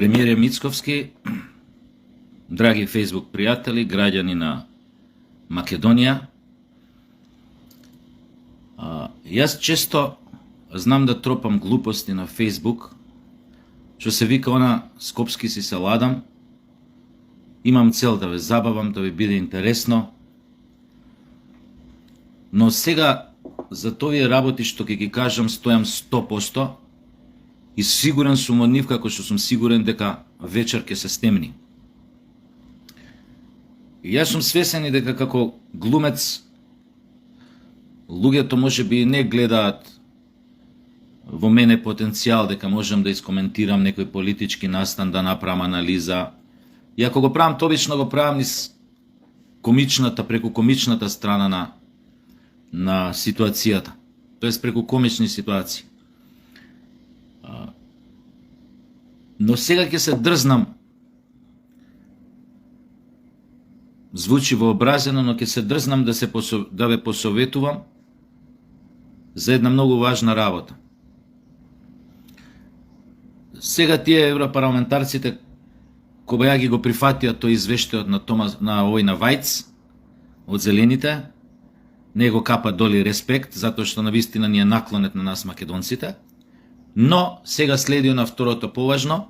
Премиере Мицковски, драги Фейсбук пријатели, граѓани на Македонија, јас често знам да тропам глупости на Фейсбук, што се вика она скопски си се ладам, имам цел да ве забавам, да ви биде интересно, но сега за овие работи што ќе ги кажам стојам 100% и сигурен сум од нив, како што сум сигурен дека вечер ќе се стемни. И јас сум свесен и дека како глумец луѓето може би не гледаат во мене потенцијал дека можам да искоментирам некој политички настан, да направам анализа. И ако го правам, то обично го правам низ комичната, преку комичната страна на ситуацијата. Тоест преку комични ситуации. Но сега ќе се дрзнам, звучи вообразено, но ќе се дрзнам да ве посоветувам за една многу важна работа. Сега тие европарламентарците, кога ја ги го прифатија тој извештајот на Војна Вајц од Зелените, не го капа доли респект, затоа што навистина ни е наклонет на нас македонците, но сега следи на второто поважно,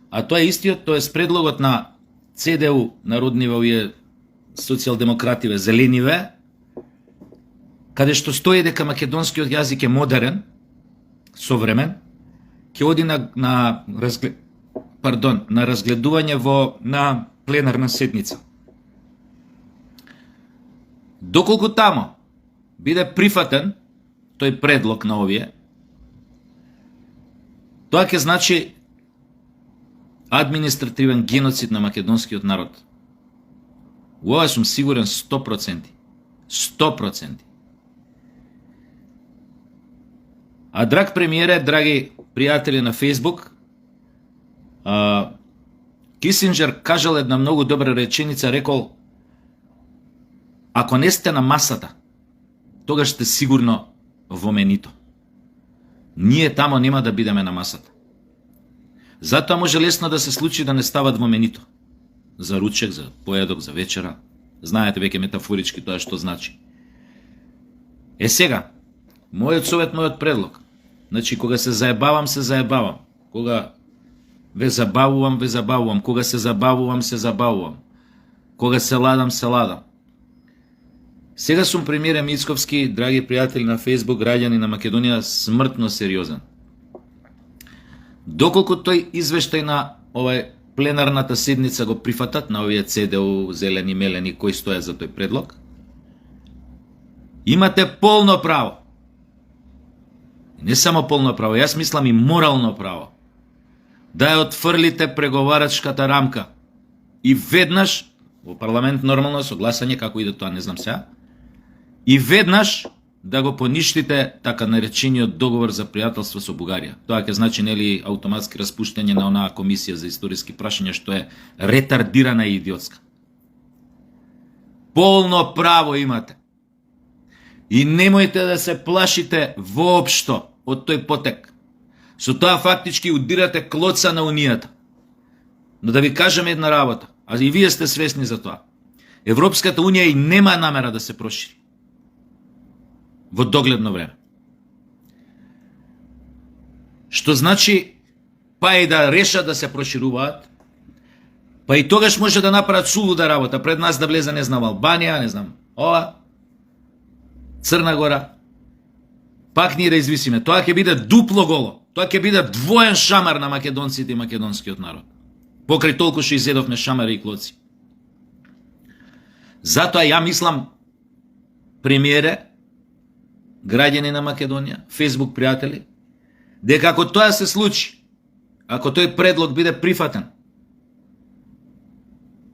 а тоа е истиот, тоа е предлогот на ЦДУ, народниве овие социјалдемокративе, зелениве, каде што стои дека македонскиот јазик е модерен, современ, ќе оди на разгледување на пленарна седница. Доколку тамо биде прифатен тој предлог на овие, тоа ќе значи административен геноцид на македонскиот народ. Ова сум сигурен 100%. 100%. А драг премиере, драги пријатели на Фейсбук, Кисинџер кажал една многу добра реченица, рекол: ако не сте на масата, тогаш сте сигурно во менито. Ние тамо нема да бидеме на масата. Затоа може лесно да се случи да не стават во менито. За ручек, за поедок, за вечера. Знаете веќе метафорички тоа што значи. Сега, мојот совет, мојот предлог. Значи, кога се заебавам, се заебавам. Кога ве забавувам, ве забавувам. Кога се забавувам, се забавувам. Кога се ладам, се ладам. Сега сум премиере Мицковски, драги пријатели на Фейсбук, граѓани на Македонија, смртно сериозен. Доколку тој извештај на овај пленарната седница го прифатат на овие ЦДУ, зелени, мелени, кои стојат за тој предлог, имате полно право. Не само полно право, јас мислам и морално право да ја отфрлите преговарачката рамка и веднаш во парламент нормално со гласање, како иде тоа не знам сега, и веднаш да го поништите така наречениот договор за пријателство со Бугарија. Тоа ќе значи нели автоматски распуштање на онаа комисија за историски прашања што е ретардирана и идиотска. Полно право имате. И немојте да се плашите воопшто од тој потек. Со тоа фактички удирате клоца на Унијата. Но да ви кажам една работа, а и вие сте свесни за тоа. Европската Унија и нема намера да се прошири во догледно време. Што значи, па и да решат да се прошируваат, па и тогаш може да направат сулуда работа, пред нас да влезе, не знам, Албанија, не знам, ова, Црна Гора, пак ние да извисиме. Тоа ќе биде дупло голо. Тоа ќе биде двоен шамар на македонците и македонскиот народ. Покрај толку што изедовме шамари и клоци. Затоа ја мислам, премиере, граѓани на Македонија, Фейсбук пријатели, дека ако тоа се случи, ако тој предлог биде прифатен,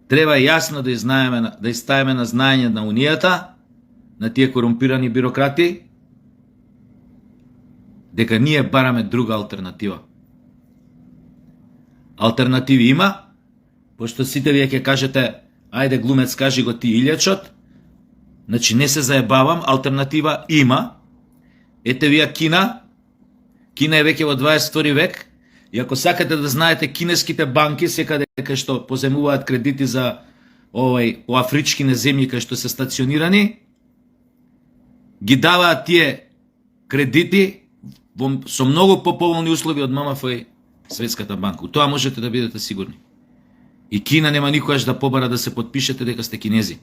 треба јасно да изставиме на знаење на Унијата, на тие корумпирани бюрократи, дека ние бараме друга алтернатива. Алтернативи има, пошто сите вие ќе кажете, ајде глумец, кажи го ти илјачот, значи не се заебавам, алтернатива има. Ете вие Кина е веќе во 22 век, И ако сакате да знаете, кинеските банки секаде кај што поземуваат кредити за по афричките земји кај што се стационирани, ги даваат тие кредити со многу поповолни услови од ММФ и Светската банка. У тоа можете да бидете сигурни. И Кина нема никогаш да побара да се подпишете дека сте кинези.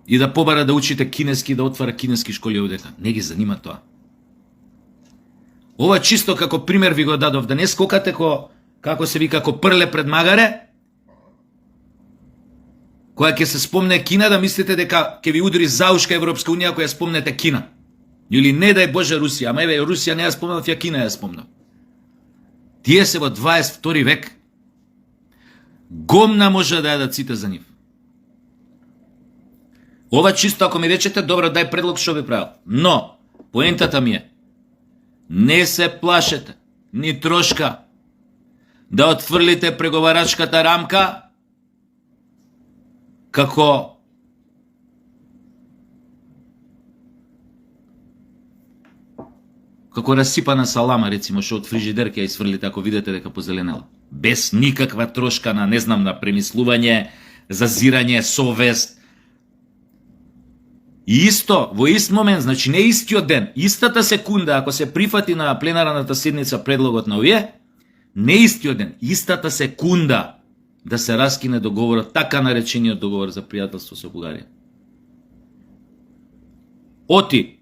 И да побара да учите кинески, да отвара кинески школи овдека. Не ги занима тоа. Ова чисто како пример ви го дадов, да не скокате како се вика, како прле пред магаре, која ќе се спомне Кина, да мислите дека ќе ви удари заушка Европска Унија која спомнете Кина. Или не дај Боже Русија, ама еве Русија не ја спомнав, ја Кина ја спомнав. Тие се во 22 век. Гомна може да јадат сите за нив. Ова чисто ако ми речете, добро, дај предлог што би правил. Но, поентата ми е, не се плашете, ни трошка, да отфрлите преговарачката рамка, како расипана салама, рецимо, што од фрижидер ќе ја изфрлите ако видите дека позеленела. Без никаква трошка на, не знам, на премислување, зазирање, совест. И исто, во ист момент, значи не истиот ден, истата секунда, ако се прифати на пленарната седница предлогот на овие, не истиот ден, истата секунда да се раскине договорот, така наречениот договор за пријателство со Бугарија. Оти,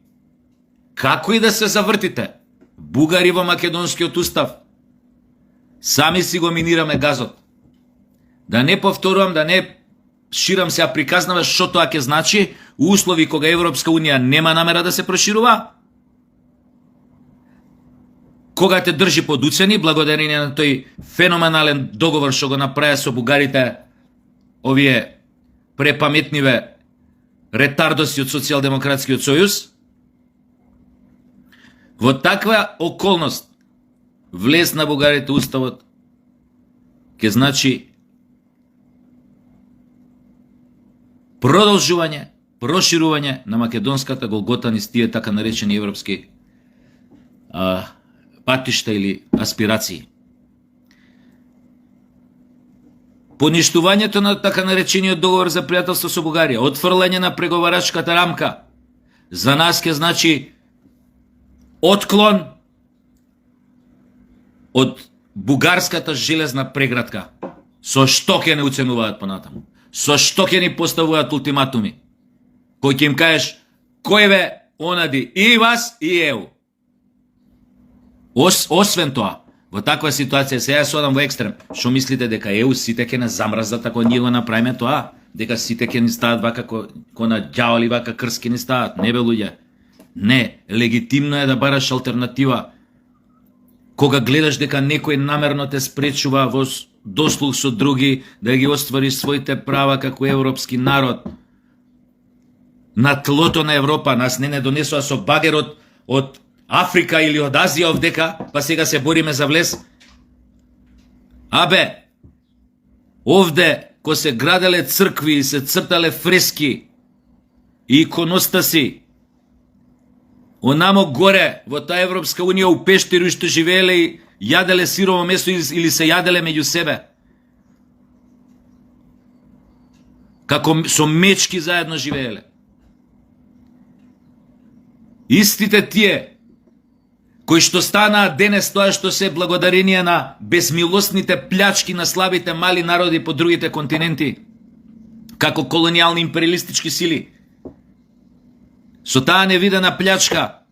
како и да се завртите, бугари во македонскиот устав, сами си го минираме газот. Да не повторувам, да не ширам се, а приказнава што тоа ќе значи у услови кога Европска Унија нема намера да се проширува, кога те држи под уцени, благодарение на тој феноменален договор што го направи со бугарите, овие препаметниве ретардоси од Социјалдемократскиот сојуз. Во таква околност, влез на бугарите уставот, ќе значи продолжување, проширување на македонската голгота низ тие така наречени европски патишта или аспирации. Поништувањето на така наречениот договор за пријателство со Бугарија, отфрлање на преговарачката рамка, за нас ќе значи отклон од бугарската железна преградка. Со што ќе не уценуваат понатаму? Со што ќе ни поставуваат ултиматуми? Кој ќе им кажеш, кој бе онади и вас и ЕУ? Освен тоа, во таква ситуација, сега се одам во екстрем, што мислите дека ЕУ сите ќе не замрзат ако ние го направиме тоа? Дека сите ќе ни стават вака ко на ѓаволи, вака крски ни стават? Не бе, луѓе. Не, легитимно е да бараш алтернатива. Кога гледаш дека некој намерно те спречува во дослуг со други да ги оствариш своите права како европски народ на тлото на Европа, нас не донесува со багерот од Африка или од Азија овдека, па сега се бориме за влез. Абе, овде, ко се граделе цркви и се цртале фрески и иконостаси, онамо горе, во таа Европска Унија, у пештери што живееле и јаделе сирово месо или се јаделе меѓу себе. Како со мечки заедно живееле. Истите тие, кои што станаа денес тоа што се благодарение на безмилосните плячки на слабите мали народи по другите континенти, како колонијални империалистички сили, со таа невидена плячка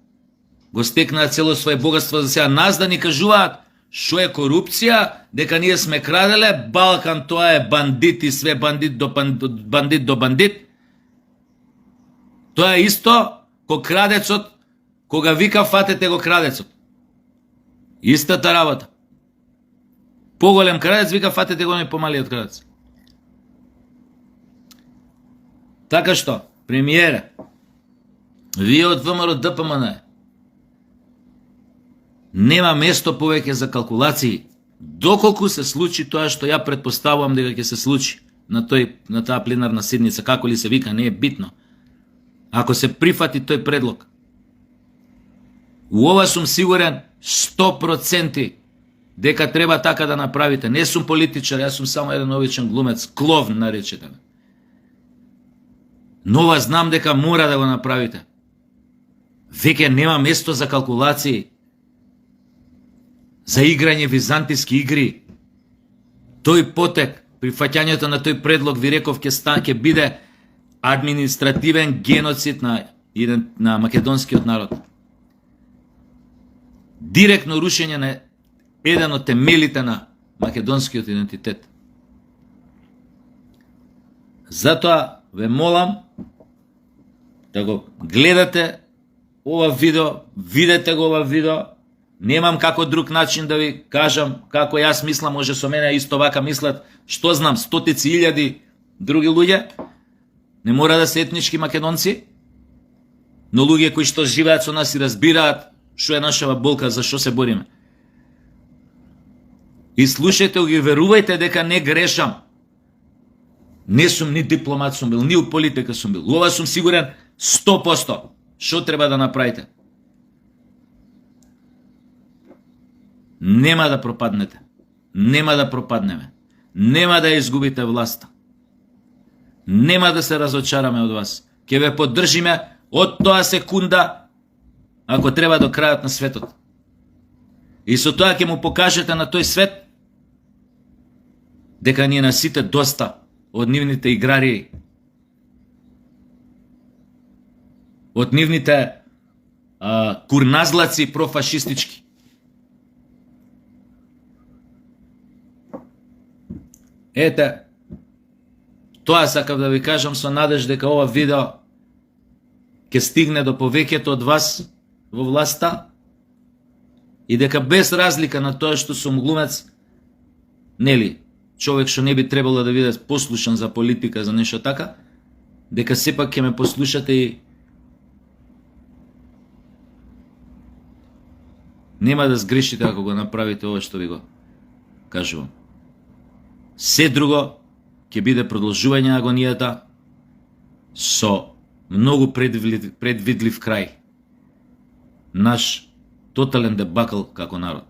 го стекнаа цело свое богатство за сега нас да ни кажуваат што е корупција, дека ние сме краделе, Балкан тоа е бандит и све бандит до бандит. Тоа е исто ко крадецот, кога вика фатете го крадецот. Истата работа. Поголем крадец вика фатете го не помалиот крадец. Така што, премиере, вие од ВМРО ДПМН нема место повеќе за калкулации, доколку се случи тоа што ја предпоставувам дека ќе се случи на таа пленарна седница, како ли се вика, не е битно. Ако се прифати тој предлог, у ова сум сигурен, 100% дека треба така да направите. Не сум политичар, јас сум само еден обичен глумец, кловн наречете ме. Но знам дека мора да го направите. Веќе нема место за калкулации, за играње византиски игри. Тој потек, прифаќањето на тој предлог, ви реков, ќе биде административен геноцид на македонскиот народ. Директно рушење на еден од темелите на македонскиот идентитет. Затоа ве молам да го гледате ова видео, видете го ова видео. Немам како друг начин да ви кажам како јас мислам, може со мене исто вака мислат, што знам, стотици илјади други луѓе. Не мора да се етнички македонци, но луѓе кои што живеат со нас и разбираат што е нашава болка, за што се бориме. И слушајте ги, верувајте дека не грешам. Не сум ни дипломат сум бил, ни у политика сум бил. Ова сум сигурен 100%. Што треба да направите? Нема да пропаднете. Нема да пропаднеме. Нема да изгубите власта. Нема да се разочараме од вас. Ќе ве поддржиме од тоа секунда, ако треба до крајот на светот. И со тоа ќе му покажете на тој свет дека ни е на сите доста од нивните играри, од нивните курназлаци профашистички. Ете, тоа сакав да ви кажам со надеж дека ова видео ќе стигне до повеќето од вас во власта и дека без разлика на тоа што сум глумец, нели, човек што не би требало да биде послушан за политика, за нешто така, дека сепак ќе ме послушате и нема да сгрешите ако го направите ова што ви го кажувам. Се друго ќе биде продолжување на агонијата со многу предвидлив крај. Наш тотален дебакл како народ.